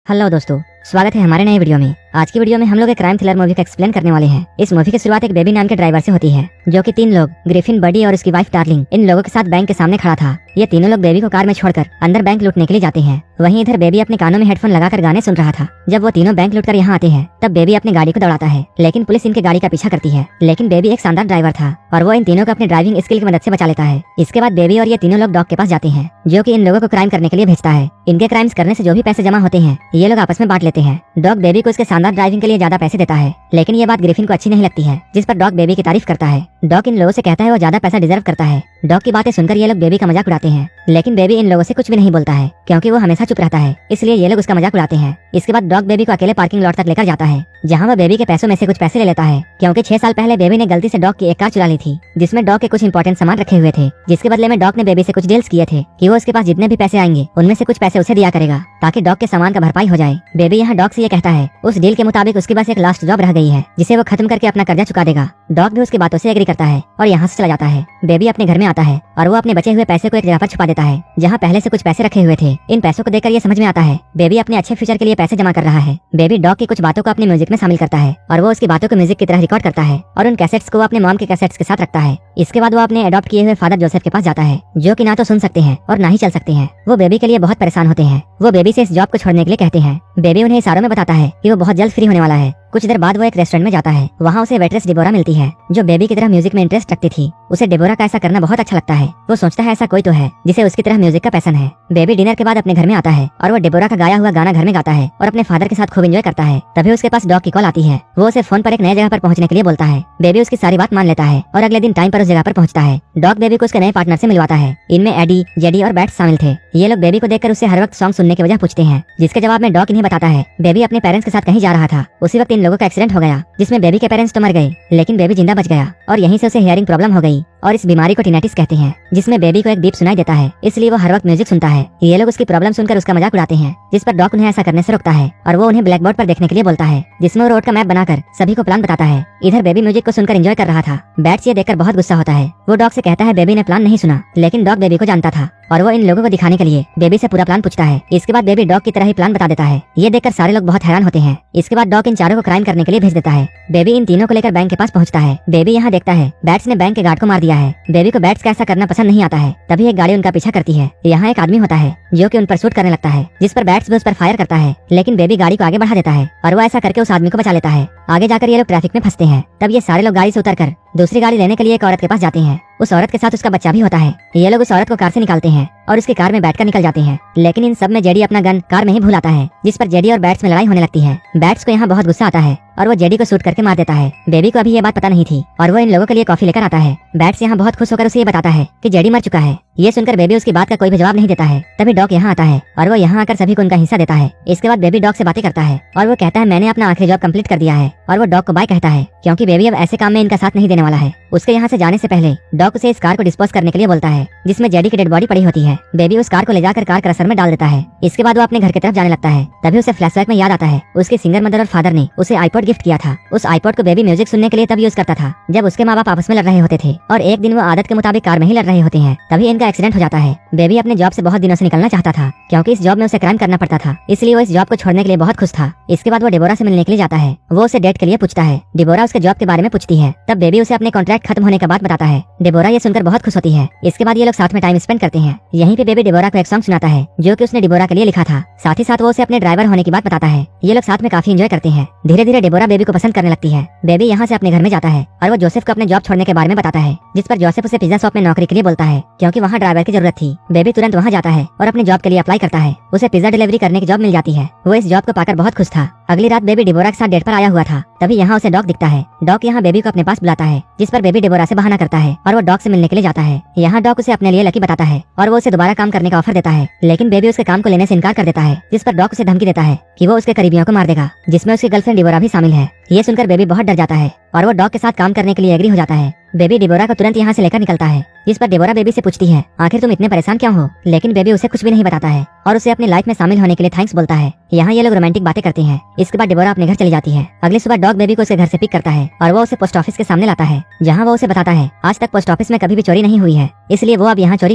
Hello दोस्तों, स्वागत है हमारे नए वीडियो में। आज की वीडियो में हम लोग एक क्राइम थ्रिलर मूवी का एक्सप्लेन करने वाले हैं। इस मूवी की शुरुआत एक बेबी नाम के ड्राइवर से होती है, जो कि 3 लोग ग्रिफिन, बडी और उसकी वाइफ डार्लिंग इन लोगों के साथ बैंक के सामने खड़ा था। ये तीनों लोग बेबी को कार में छोड़कर अंदर बैंक लूटने के लिए जाते हैं। वहीं इधर बेबी अपने कानों में हेडफोन लगाकर गाने सुन रहा था। जब वो तीनों बैंक लूटकर यहाँ आते हैं, तब बेबी अपनी गाड़ी को दौड़ाता है, लेकिन पुलिस इनके गाड़ी का पीछा करती है। लेकिन बेबी एक शानदार ड्राइवर था और वो इन तीनों को अपनी ड्राइविंग स्किल की मदद से बचा लेता है। इसके बाद बेबी और ये तीनों लोग डॉग के पास जाते हैं, जो कि इन लोगों को क्राइम करने के लिए भेजता है। इनके क्राइम्स करने से जो भी पैसे जमा होते हैं, ये लोग आपस में बांट लेते हैं। डॉग बेबी को इसके शानदार ड्राइविंग के लिए ज्यादा पैसे देता है, लेकिन ये बात ग्रिफिन को अच्छी नहीं लगती है, जिस पर डॉग बेबी की तारीफ करता है। डॉग इन लोगों से कहता है वो ज्यादा पैसा डिजर्व करता है। डॉग की बातें सुनकर ये लोग बेबी का मजाक उड़ाते हैं, लेकिन बेबी इन लोगों से कुछ भी नहीं बोलता है, क्योंकि वो हमेशा चुप रहता है। इसलिए ये लोग उसका मजाक उड़ाते हैं। इसके बाद डॉग बेबी को अकेले पार्किंग लॉट तक लेकर जाता है, जहाँ वो बेबी के पैसों में से कुछ पैसे ले लेता है, क्योंकि 6 साल पहले बेबी ने गलती से डॉग की एक कार चुरा ली थी, जिसमें डॉग के कुछ इंपॉर्टेंट सामान रखे हुए थे। जिसके बदले में डॉग ने बेबी से कुछ डील्स किए थे कि वो उसके पास जितने भी पैसे आएंगे उनमें से कुछ पैसे उसे दिया करेगा, ताकि डॉग के सामान का भरपाई हो जाए। बेबी यहाँ डॉग से ये कहता है उस डील के मुताबिक उसके पास एक लास्ट जॉब रह गई है, जिसे वो खत्म करके अपना कर्जा चुका देगा। डॉग भी उसकी बातों से एग्री करता है और यहाँ से चला जाता है। बेबी अपने घर में आता है और वो अपने बचे हुए पैसे को एक जगह पर छुपा देता है, जहाँ पहले से कुछ पैसे रखे हुए थे। इन पैसों को देखकर ये समझ में आता है बेबी अपने अच्छे फ्यूचर के लिए पैसे जमा कर रहा है। बेबी डॉग की कुछ बातों को अपने म्यूजिक में शामिल करता है और वो उसकी बातों को म्यूजिक की तरह रिकॉर्ड करता है और उन कैसेट्स को अपने मॉम के कैसेट्स के साथ रखता है। इसके बाद वो अपने अडॉप्ट किए हुए फादर जोसेफ के पास जाता है, जो कि ना तो सुन सकते हैं और ना ही चल सकते हैं। वो बेबी के लिए बहुत परेशान होते हैं। वो बेबी से इस जॉब को छोड़ने के लिए कहते हैं। बेबी उन्हें इशारों में बताता है कि वो बहुत जल्द फ्री होने वाला है। कुछ देर बाद वो एक रेस्टोरेंट में जाता है। वहाँ उसे वेट्रेस डिबोरा मिलती है, जो बेबी की तरह म्यूजिक में इंटरेस्ट रखती थी। उसे डिबोरा का ऐसा करना बहुत अच्छा लगता है। वो सोचता है ऐसा कोई तो है जिसे उसकी तरह म्यूजिक का पैशन है। बेबी डिनर के बाद अपने घर में आता है और वो डिबोरा का गाया हुआ गाना घर में गाता है और अपने फादर के साथ खूब एंजॉय करता है। तभी उसके पास डॉग की कॉल आती है। वो उसे फोन पर एक नए जगह पर पहुंचने के लिए बोलता है। बेबी उसकी सारी बात मान लेता है और अगले दिन टाइम पर उस जगह पर पहुंचता है। डॉग बेबी को उसके नए पार्टनर से मिलवाता है। इनमें एडी, जेडी और बैट्स शामिल थे। ये लोग बेबी को देखकर उससे हर वक्त सॉन्ग सुनने की वजह पूछते हैं, जिसके जवाब में डॉग इन्हें बताता है बेबी अपने पेरेंट्स के साथ कहीं जा रहा था। उसी वक्त इन लोगों का एक्सीडेंट हो गया, जिसमें बेबी के पेरेंट्स तो मर गए, लेकिन बेबी जिंदा बच गया और यहीं से उसे हियरिंग प्रॉब्लम हो गई और इस बीमारी को टिनेटिस कहते हैं, जिसमें बेबी को एक बीप सुनाई देता है, इसलिए वो हर वक्त म्यूजिक सुनता है। ये लोग उसकी प्रॉब्लम सुनकर उसका मजाक उड़ाते हैं, जिस पर डॉग उन्हें ऐसा करने से रोकता है और वो उन्हें ब्लैक बोर्ड पर देखने के लिए बोलता है, जिसमें वो रोड का मैप बनाकर सभी को प्लान बताता है। इधर बेबी म्यूजिक को सुनकर एंजॉय कर रहा था। बैट्स ये देखकर बहुत गुस्सा होता है। वो डॉग से कहता है बेबी ने प्लान नहीं सुना, लेकिन डॉग बेबी को जानता था और वो इन लोगों को दिखाने के लिए बेबी से पूरा प्लान पूछता है। इसके बाद बेबी डॉग की तरह ही प्लान बता देता है। ये देखकर सारे लोग बहुत हैरान होते हैं। इसके बाद डॉग इन चारों को क्राइम करने के लिए भेज देता है। बेबी इन तीनों को लेकर बैंक के पास पहुंचता है। बेबी यहाँ देखता है बैट्स ने बैंक के गार्ड को मार दिया है। बेबी को बैट्स का ऐसा करना पसंद नहीं आता है। तभी एक गाड़ी उनका पीछा करती है। यहाँ एक आदमी होता है जो कि उन पर शूट करने लगता है, जिस पर बैट्स भी उस पर फायर करता है, लेकिन बेबी गाड़ी को आगे बढ़ा देता है और वो ऐसा करके उस आदमी को बचा लेता है। आगे जाकर ये लोग ट्रैफिक में फंसते हैं। तब ये सारे लोग गाड़ी से उतरकर दूसरी गाड़ी लेने के लिए एक औरत के पास जाते हैं। उस औरत के साथ उसका बच्चा भी होता है। ये लोग उस औरत को कार से निकालते हैं और उसकी कार में बैठकर निकल जाते हैं, लेकिन इन सब में जेडी अपना गन कार में ही भूल आता है, जिस पर जेडी और बैट्स में लड़ाई होने लगती है। बैट्स को यहाँ बहुत गुस्सा आता है और वो जेडी को शूट करके मार देता है। बेबी को अभी ये बात पता नहीं थी और वो इन लोगों के लिए कॉफी लेकर आता है। बैट्स यहाँ बहुत खुश होकर उसे ये बताता है कि जेडी मर चुका है। ये सुनकर बेबी उसकी बात का कोई भी जवाब नहीं देता है। तभी डॉग यहाँ आता है और वो यहाँ आकर सभी को उनका हिस्सा देता है। इसके बाद बेबी डॉग से बातें करता है और वो कहता है मैंने अपना आखिरी जॉब कंप्लीट कर दिया है, और वो डॉग को बाय कहता है, क्योंकि बेबी अब ऐसे काम में इनका साथ नहीं देने वाला है। उसके यहाँ से जाने से पहले डॉग उसे इस कार को डिस्पोज करने के लिए बोलता है, जिसमें जेडी की डेड बॉडी पड़ी होती है। बेबी उस कार को ले जाकर कार क्रशर में डाल देता है। इसके बाद वो अपने घर की तरफ जाने लगता है। तभी उसे फ्लैशबैक में याद आता है उसके सिंगर मदर और फादर ने उसे आईपॉड गिफ्ट किया था। उस आईपॉड को बेबी म्यूजिक सुनने के लिए तब यूज करता था, जब उसके माँ बाप आपस में लड़ रहे होते थे और एक दिन वो आदत के मुताबिक कार में ही लड़ रहे होते हैं। तभी इनका एक्सीडेंट हो जाता है। बेबी अपने जॉब से बहुत दिनों से निकलना चाहता था, क्योंकि इस जॉब में उसे क्राइम करना पड़ता था, इसलिए वो इस जॉब को छोड़ने के लिए बहुत खुश था। इसके बाद वो डिबोरा से मिलने के लिए जाता है। वो उसे डेट के लिए पूछता है। डिबोरा उसके जॉब के बारे में पूछती है। तब बेबी उसे अपने कॉन्ट्रैक्ट खत्म होने का बात बताता है। डिबोरा ये सुनकर बहुत खुश होती है। इसके बाद ये लोग साथ में टाइम स्पेंड करते हैं। यहीं पे बेबी डिबोरा को एक सॉन्ग सुनाता है, जो कि उसने डिबोरा के लिए लिखा था। साथ ही साथ वो उसे अपने ड्राइवर होने की बात बताता है। ये लोग साथ में काफी एंजॉय करते हैं। धीरे धीरे डिबोरा बेबी को पसंद करने लगती है। बेबी यहाँ से अपने घर में जाता है और वो जोसेफ को अपने जॉब छोड़ने के बारे में बताता है, जिस पर जोसेफ उसे पिज्जा शॉप में नौकरी के लिए बोलता है, क्योंकि वहाँ ड्राइवर की जरूरत थी। बेबी तुरंत वहाँ जाता है और अपने जॉब के लिए अप्लाई करता है। उसे पिज्जा डिलीवरी करने की जॉब मिल जाती है। वो इस जॉब को पाकर बहुत खुश था। अगली रात बेबी डिबोरा के साथ डेट पर आया हुआ था। तभी यहाँ उसे डॉग दिखता है। डॉग यहाँ बेबी को अपने पास बुलाता है, जिस पर बेबी डिबोरा से बहाना करता है और वो डॉग से मिलने के लिए जाता है। यहाँ डॉग उसे अपने लिए लकी बताता है और वो उसे दोबारा काम करने का ऑफर देता है, लेकिन बेबी उसके काम को लेने से इनकार कर देता है, जिस पर डॉग उसे धमकी देता है कि वो उसके करीबियों को मार देगा, जिसमें उसकी गर्लफ्रेंड डिबोरा भी शामिल है। ये सुनकर बेबी बहुत डर जाता है और वो डॉग के साथ काम करने के लिए एग्री हो जाता है। बेबी डिबोरा को तुरंत यहाँ से लेकर निकलता है, जिस पर डिबोरा बेबी से पूछती है आखिर तुम इतने परेशान क्यों हो, लेकिन बेबी उसे कुछ भी नहीं बताता है और उसे अपनी लाइफ में शामिल होने के लिए थैंक्स बोलता है। यहाँ ये लोग रोमांटिक बातें करते हैं। इसके बाद डिबोरा अपने घर चली जाती है। अगली सुबह डॉग बेबी को उसके घर से पिक करता है और वो उसे पोस्ट ऑफिस के सामने लाता है, जहाँ वो उसे बताता है आज तक पोस्ट ऑफिस में कभी भी चोरी नहीं हुई है, इसलिए वो अब यहाँ चोरी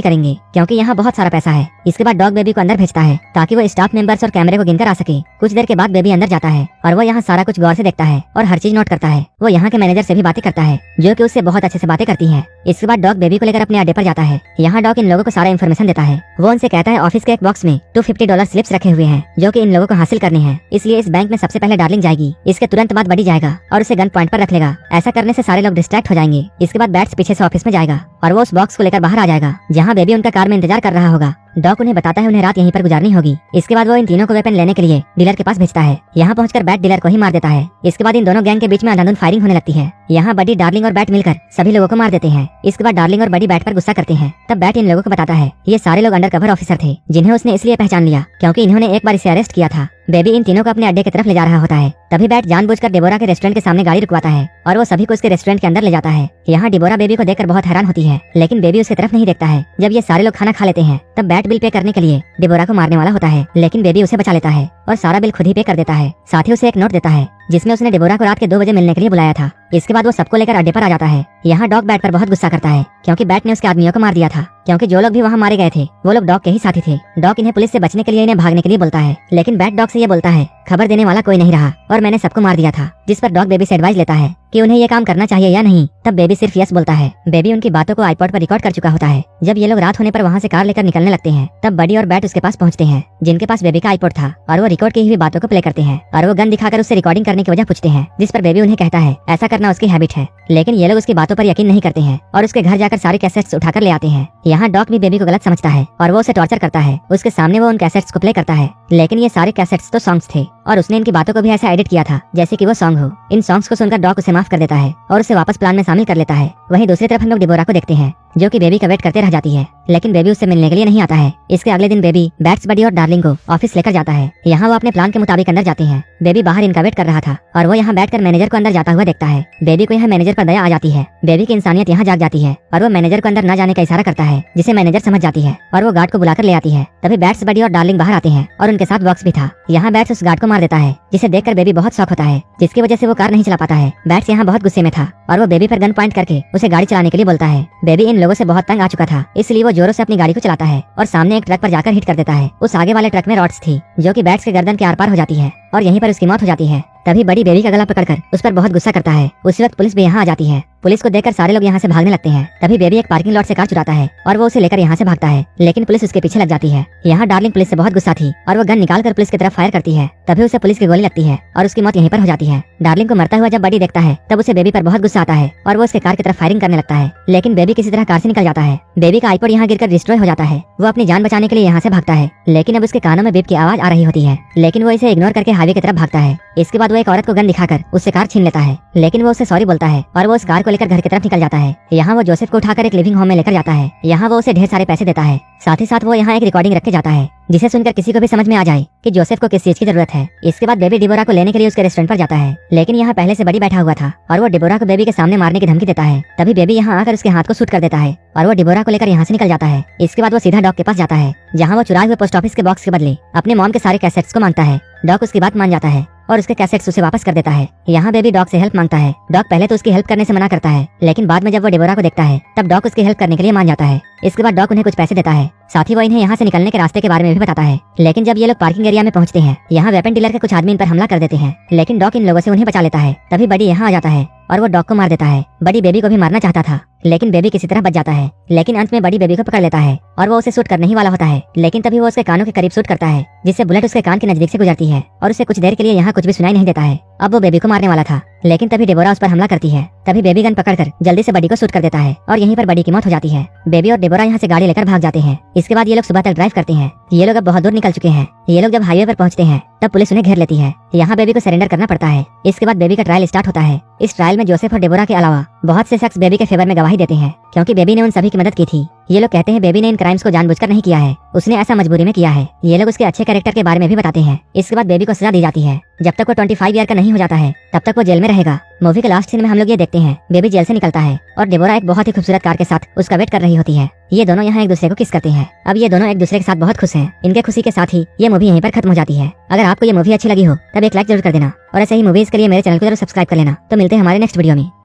करेंगे क्योंकि यहाँ बहुत सारा पैसा है। इसके बाद डॉग बेबी को अंदर भेजता है ताकि वो स्टाफ मेंबर्स और कैमरे को गिनकर आ सके। कुछ देर के बाद बेबी अंदर जाता है और वो यहाँ सारा कुछ गौर से देखता है और हर चीज नोट करता है। वो यहाँ के मैनेजर से भी बातें करता है जो कि उससे बहुत अच्छे से बातें करती है। इसके बाद डॉग बेबी को लेकर अपने अड्डे पर जाता है। यहाँ डॉग इन लोगों को सारा इन्फॉर्मेशन देता है। वो उनसे कहता है ऑफिस के एक बॉक्स में $250 स्लिप्स रखे हुए हैं जो कि इन लोगों को हासिल करने हैं, इसलिए इस बैंक में सबसे पहले डार्लिंग जाएगी, इसके तुरंत बाद बड़ी जाएगा और उसे गन पॉइंट पर रख लेगा। ऐसा करने से सारे लोग डिस्ट्रैक्ट हो जाएंगे। इसके बाद बैट्स पीछे से ऑफिस में जाएगा और वो उस बॉक्स को लेकर बाहर आ जाएगा, जहाँ बेबी उनका कार में इंतजार कर रहा होगा। डॉग उन्हें बताता है उन्हें रात यहीं पर गुजारनी होगी। इसके बाद वो इन तीनों को वेपन लेने के लिए डीलर के पास भेजता है। यहाँ पहुंचकर बैट डीलर को ही मार देता है। इसके बाद इन दोनों गैंग के बीच में अंधाधुंध फायरिंग होने लगती है। यहाँ बडी, डार्लिंग और बैट मिलकर सभी लोगों को मार देते हैं। इसके बाद डार्लिंग और बडी बैट पर गुस्सा करते हैं। तब बैट इन लोगों को बताता है ये सारे लोग अंडरकवर ऑफिसर थे जिन्हें उसने इसलिए पहचान लिया क्योंकि इन्होंने एक बार इसे अरेस्ट किया था। बेबी इन तीनों को अपने अड्डे की तरफ ले जा रहा होता है। तभी बैट जानबूझकर डिबोरा के रेस्टोरेंट के सामने गाड़ी रुकवाता है और वो सभी को उसके रेस्टोरेंट के अंदर ले जाता है। यहाँ डिबोरा बेबी को देखकर बहुत हैरान होती है, लेकिन बेबी उसकी तरफ नहीं देखता है। जब ये सारे लोग खाना खा लेते हैं तब बैट बिल पे करने के लिए डिबोरा को मारने वाला होता है, लेकिन बेबी उसे बचा लेता है और सारा बिल खुद ही पे कर देता है। साथ ही उसे एक नोट देता है जिसमें उसने डिबोरा को रात के 2 बजे मिलने के लिए बुलाया था। इसके बाद वो सबको लेकर अड्डे पर आ जाता है। यहाँ डॉग बैट पर बहुत गुस्सा करता है क्योंकि बैट ने उसके आदमियों को मार दिया था, क्योंकि जो लोग भी वहाँ मारे गए थे वो लोग डॉग के ही साथी थे। डॉग इन्हें पुलिस से बचने के लिए इन्हें भागने के लिए बोलता है, लेकिन बैट डॉग से ये बोलता है खबर देने वाला कोई नहीं रहा और मैंने सबको मार दिया था। जिस पर डॉग बेबी से एडवाइस लेता है कि उन्हें ये काम करना चाहिए या नहीं। तब बेबी सिर्फ यस बोलता है। बेबी उनकी बातों को आईपॉड पर रिकॉर्ड कर चुका होता है। जब ये लोग रात होने पर वहाँ से कार लेकर निकलने लगते हैं तब बडी और बैट उसके पास पहुँचते हैं जिनके पास बेबी का आईपॉड था और वो रिकॉर्ड की हुई बातों को प्ले करते हैं और वो गन दिखाकर उससे रिकॉर्डिंग करने की वजह पूछते हैं, जिस पर बेबी उन्हें कहता है ऐसा करना उसकी हैबिट है। लेकिन ये लोग उसकी बातों पर यकीन नहीं करते हैं और उसके घर जाकर सारे कैसेट्स उठाकर ले आते हैं। यहाँ डॉग भी बेबी को गलत समझता है और वो उसे टॉर्चर करता है। उसके सामने वो उन कैसेट्स को प्ले करता है, लेकिन ये सारे कैसेट्स तो सॉन्ग्स थे और उसने इनकी बातों को भी ऐसा एडिट किया था जैसे कि वो सॉन्ग हो। इन सॉन्ग्स को सुनकर डॉग उसे माफ कर देता है और उसे वापस प्लान में शामिल कर लेता है। वहीं दूसरी तरफ हम लोग डिबोरा को देखते हैं जो कि बेबी का वेट करते रह जाती है, लेकिन बेबी उससे मिलने के लिए नहीं आता है। इसके अगले दिन बेबी बैट्स, बडी और डार्लिंग को ऑफिस लेकर जाता है। यहाँ वो अपने प्लान के मुताबिक अंदर जाते हैं। बेबी बाहर इनका वेट कर रहा था और वो यहाँ बैठकर मैनेजर को अंदर जाता हुआ देखता है। बेबी को यहाँ मैनेजर पर दया आ जाती है। बेबी की इंसानियत यहाँ जाग जाती है और वो मैनेजर को अंदर न जाने का इशारा करता है, जिसे मैनेजर समझ जाती है और वो गार्ड को बुलाकर ले आती है। तभी बैट्स, बडी और डार्लिंग बाहर आते हैं और उनके साथ बॉक्स भी था। यहाँ बैट्स उस गार्ड को मार देता है, जिसे देखकर बेबी बहुत शौक होता है, जिसकी वजह से वो कार नहीं चला पाता है। बैट्स यहाँ बहुत गुस्से में था और वो बेबी पर गन पॉइंट करके उसे गाड़ी चलाने के लिए बोलता है। बेबी इन लोगों से बहुत तंग आ चुका था, इसलिए वो जोरों से अपनी गाड़ी को चलाता है और सामने एक ट्रक पर जाकर हिट कर देता है। उस आगे वाले ट्रक में रॉड्स थी जो कि बैट्स के गर्दन के आर पार हो जाती है और यहीं पर उसकी मौत हो जाती है। तभी बड़ी बेबी का गला पकड़कर उस पर बहुत गुस्सा करता है। उसी वक्त पुलिस भी यहाँ आ जाती है। पुलिस को देखकर सारे लोग यहाँ से भागने लगते हैं। तभी बेबी एक पार्किंग लॉट से कार चुराता है और वो उसे लेकर यहाँ से भागता है, लेकिन पुलिस उसके पीछे लग जाती है। यहाँ डार्लिंग पुलिस से बहुत गुस्सा थी और वो गन निकालकर पुलिस की तरफ फायर करती है। तभी उसे पुलिस की गोली लगती है और उसकी मौत यहीं पर हो जाती है। डार्लिंग को मरता हुआ जब बडी देखता है तब उसे बेबी पर बहुत गुस्सा आता है और वो उसके कार की तरफ फायरिंग करने लगता है, लेकिन बेबी किसी तरह कार से निकल जाता है। बेबी का आईपॉड यहाँ गिरकर डिस्ट्रॉय हो जाता है। वो अपनी जान बचाने के लिए यहाँ से भागता है, लेकिन अब उसके कानों में बीप की आवाज आ रही होती है, लेकिन वो इसे इग्नोर करके हाईवे की तरफ भागता है। इसके बाद वो एक औरत को गन दिखाकर उससे कार छीन लेता है, लेकिन वो उससे सॉरी बोलता है और वो उस कार को लेकर घर की तरफ निकल जाता है। यहाँ वो जोसेफ को उठाकर एक लिविंग होम में लेकर जाता है। यहाँ वो उसे ढेर सारे पैसे देता है। साथ ही साथ वो यहाँ एक रिकॉर्डिंग रख के जाता है जिसे सुनकर किसी को भी समझ में आ जाए कि जोसेफ को किस चीज की जरूरत है। इसके बाद बेबी डिबोरा को लेने के लिए उसके रेस्टोरेंट पर जाता है, लेकिन यहाँ पहले से बड़ी बैठा हुआ था और वो डिबोरा को बेबी के सामने मारने की धमकी देता है। तभी बेबी यहाँ आकर उसके हाथ को शूट कर देता है और वो डिबोरा को लेकर यहाँ से निकल जाता है। इसके बाद वो सीधा डॉग के पास जाता है, जहाँ वो चुराए हुए पोस्ट ऑफिस के बॉक्स के बदले अपने मॉम के सारे कैसेट्स को मांगता है। डॉग उसकी बात मान जाता है और उसके कैसेट्स उसे वापस कर देता है। यहाँ बेबी डॉग से हेल्प मांगता है। डॉग पहले तो उसकी हेल्प करने से मना करता है, लेकिन बाद में जब वो डिबोरा को देखता है तब डॉग उसकी हेल्प करने के लिए मान जाता है। इसके बाद डॉग उन्हें कुछ पैसे देता है, साथ ही वो इन्हें यहाँ से निकलने के रास्ते के बारे में भी बताता है। लेकिन जब ये लोग पार्किंग एरिया में पहुंचते हैं, यहाँ वेपन डीलर के कुछ आदमी इन पर हमला कर देते हैं, लेकिन डॉग इन लोगों से उन्हें बचा लेता है। तभी बडी यहाँ आ जाता है और वो डॉग को मार देता है। बडी बेबी को भी मारना चाहता था, लेकिन बेबी किसी तरह बच जाता है, लेकिन अंत में बडी बेबी को पकड़ लेता है और वो उसे शूट करने ही वाला होता है, लेकिन तभी वो उसके कानों के करीब शूट करता है, जिससे बुलेट उसके कान के नजदीक से गुजरती है और उसे कुछ देर के लिए यहाँ कुछ भी सुनाई नहीं देता है। अब वो बेबी को मारने वाला था, लेकिन तभी डिबोरा उस पर हमला करती है। तभी बेबी गन पकड़कर जल्दी से बडी को शूट कर देता है और यहीं पर बडी की मौत हो जाती है। बेबी और डिबोरा यहाँ से गाड़ी लेकर भाग जाते हैं। इसके बाद ये लोग सुबह तक ड्राइव करते हैं। ये लोग अब बहुत दूर निकल चुके हैं। ये लोग जब हाईवे पर पहुंचते हैं तब पुलिस उन्हें घेर लेती है। यहाँ बेबी को सरेंडर करना पड़ता है। इसके बाद बेबी का ट्रायल स्टार्ट होता है। इस ट्रायल में जोसेफ और डिबोरा के अलावा बहुत से शख्स बेबी के फेवर में गवाही देते हैं। क्योंकि बेबी ने उन सभी की मदद की थी। ये लोग कहते हैं बेबी ने इन क्राइम्स को जानबूझकर नहीं किया है, उसने ऐसा मजबूरी में किया है। ये लोग उसके अच्छे कैरेक्टर के बारे में भी बताते हैं। इसके बाद बेबी को सजा दी जाती है। जब तक वो 25 ईयर का नहीं हो जाता है तब तक वो जेल में रहेगा। मूवी के लास्ट सीन में हम लोग ये देखते हैं बेबी जेल से निकलता है और डेबोरा एक बहुत ही खूबसूरत कार के साथ उसका वेट कर रही होती है। ये दोनों यहाँ एक दूसरे को किस करते हैं। अब ये दोनों एक दूसरे के साथ बहुत खुश हैं। इनके खुशी के साथ ही ये मूवी यहीं पर खत्म हो जाती है। अगर आपको ये मूवी अच्छी लगी हो तब एक लाइक जरूर कर देना और ऐसे ही मूवीज के लिए मेरे चैनल को जरूर सब्सक्राइब कर लेना। तो मिलते हैं हमारे नेक्स्ट वीडियो में।